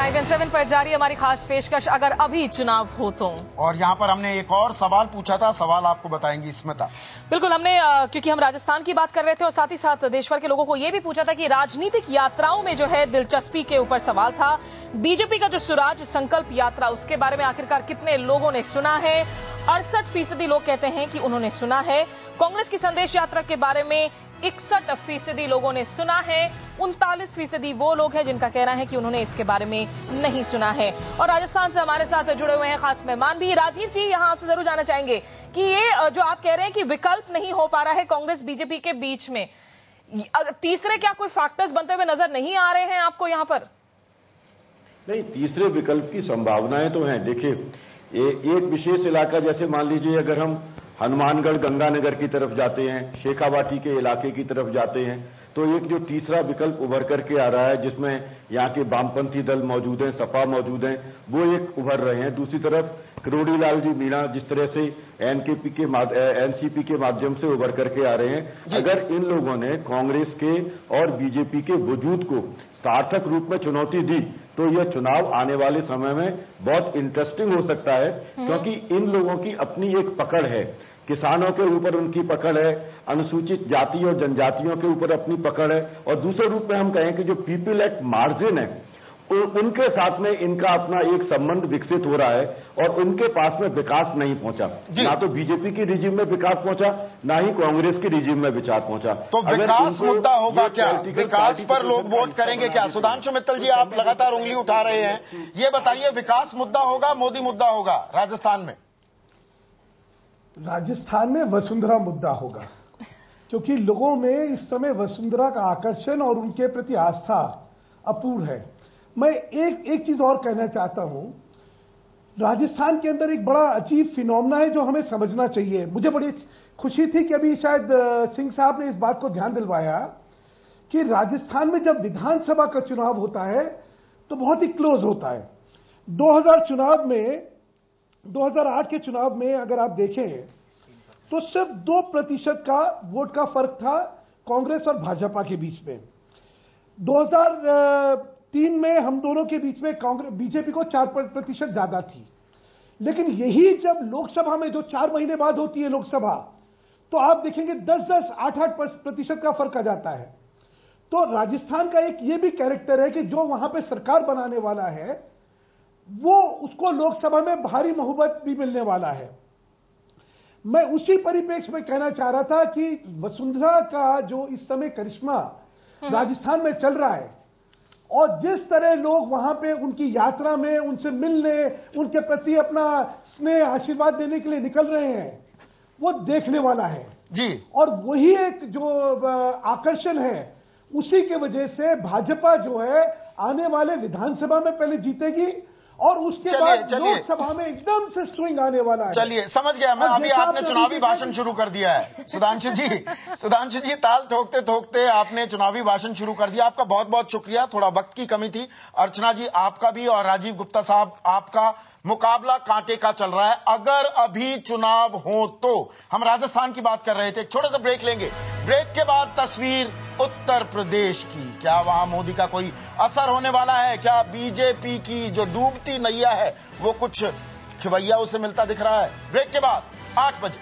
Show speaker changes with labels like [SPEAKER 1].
[SPEAKER 1] 917 पर जारी हमारी खास पेशकश अगर अभी चुनाव हो तो।
[SPEAKER 2] और यहाँ पर हमने एक और सवाल पूछा था, सवाल आपको बताएंगी स्मिता।
[SPEAKER 1] बिल्कुल, हमने क्योंकि हम राजस्थान की बात कर रहे थे और साथ ही साथ देश भर के लोगों को यह भी पूछा था कि राजनीतिक यात्राओं में जो है दिलचस्पी के ऊपर सवाल था। बीजेपी का जो स्वराज संकल्प यात्रा, उसके बारे में आखिरकार कितने लोगों ने सुना है? 68% लोग कहते हैं कि उन्होंने सुना है। कांग्रेस की संदेश यात्रा के बारे में 61% लोगों ने सुना है। 39% वो लोग हैं जिनका कहना है कि उन्होंने इसके बारे में नहीं सुना है। और राजस्थान से हमारे साथ जुड़े हुए हैं खास मेहमान भी। राजीव जी, यहां आपसे जरूर जानना चाहेंगे कि ये जो आप कह रहे हैं कि विकल्प नहीं हो पा रहा है कांग्रेस बीजेपी के बीच में, तीसरे क्या कोई फैक्टर्स बनते हुए नजर नहीं आ रहे हैं आपको यहां पर?
[SPEAKER 3] नहीं, तीसरे विकल्प की संभावनाएं तो हैं। देखिए, एक विशेष इलाका, जैसे मान लीजिए अगर हम हनुमानगढ़ गंगानगर की तरफ जाते हैं, शेखावाटी के इलाके की तरफ जाते हैं, तो एक जो तीसरा विकल्प उभर करके आ रहा है जिसमें यहाँ के वामपंथी दल मौजूद हैं, सपा मौजूद हैं, वो एक उभर रहे हैं। दूसरी तरफ किरोड़ी लाल जी मीणा जिस तरह से एनसीपी के माध्यम से उभर करके आ रहे हैं, अगर इन लोगों ने कांग्रेस के और बीजेपी के वजूद को सार्थक रूप में चुनौती दी तो यह चुनाव आने वाले समय में बहुत इंटरेस्टिंग हो सकता है, क्योंकि इन लोगों की अपनी एक पकड़ है। किसानों के ऊपर उनकी पकड़ है, अनुसूचित जाति और जनजातियों के ऊपर अपनी पकड़ है, और दूसरे रूप में हम कहें कि जो पीपल एट मार्जिन है उनके साथ में इनका अपना एक संबंध विकसित हो रहा है, और उनके पास में विकास नहीं पहुंचा। ना तो बीजेपी की रिजीम में विकास पहुंचा, ना ही कांग्रेस की रिजीम में विकास पहुंचा।
[SPEAKER 2] तो विकास मुद्दा होगा क्या? विकास पर लोग वोट करेंगे क्या? सुधांशु मित्तल जी, आप लगातार उंगली उठा रहे हैं, ये बताइए, विकास मुद्दा होगा, मोदी मुद्दा होगा राजस्थान में?
[SPEAKER 4] राजस्थान में वसुंधरा मुद्दा होगा, क्योंकि लोगों में इस समय वसुंधरा का आकर्षण और उनके प्रति आस्था अपूर्व है। मैं एक चीज और कहना चाहता हूं, राजस्थान के अंदर एक बड़ा अजीब फिनोमेना है जो हमें समझना चाहिए। मुझे बड़ी खुशी थी कि अभी शायद सिंह साहब ने इस बात को ध्यान दिलवाया कि राजस्थान में जब विधानसभा का चुनाव होता है तो बहुत ही क्लोज होता है। 2008 के चुनाव में अगर आप देखें तो सिर्फ 2% का वोट का फर्क था कांग्रेस और भाजपा के बीच में। 2003 में हम दोनों के बीच में बीजेपी को 4% ज्यादा थी। लेकिन यही जब लोकसभा में, जो 4 महीने बाद होती है लोकसभा, तो आप देखेंगे 10-10, 8-8% का फर्क आ जाता है। तो राजस्थान का एक ये भी कैरेक्टर है कि जो वहां पे सरकार बनाने वाला है वो उसको लोकसभा में भारी मोहब्बत भी मिलने वाला है। मैं उसी परिप्रेक्ष्य में कहना चाह रहा था कि वसुंधरा का जो इस समय करिश्मा राजस्थान में चल रहा है और जिस तरह लोग वहां पे उनकी यात्रा में उनसे मिलने, उनके प्रति अपना स्नेह आशीर्वाद देने के लिए निकल रहे हैं, वो देखने वाला है
[SPEAKER 2] जी। और
[SPEAKER 4] वही एक जो आकर्षण है, उसी के वजह से भाजपा जो है आने वाले विधानसभा में पहले जीतेगी और उसके बाद लोकसभा में एकदम से स्विंग आने वाला है।
[SPEAKER 2] चलिए, समझ गया मैं। अभी आपने चुनावी भाषण शुरू कर दिया है सुधांशु जी, ताल ठोकते ठोकते आपने चुनावी भाषण शुरू कर दिया। आपका बहुत बहुत शुक्रिया, थोड़ा वक्त की कमी थी। अर्चना जी, आपका भी, और राजीव गुप्ता साहब, आपका मुकाबला कांटे का चल रहा है। अगर अभी चुनाव हो तो, हम राजस्थान की बात कर रहे थे, एक छोटा सा ब्रेक लेंगे। ब्रेक के बाद तस्वीर उत्तर प्रदेश की, क्या वहां मोदी का कोई असर होने वाला है? क्या बीजेपी की जो डूबती नैया है वो कुछ खिवैया उसे मिलता दिख रहा है? ब्रेक के बाद 8 बजे।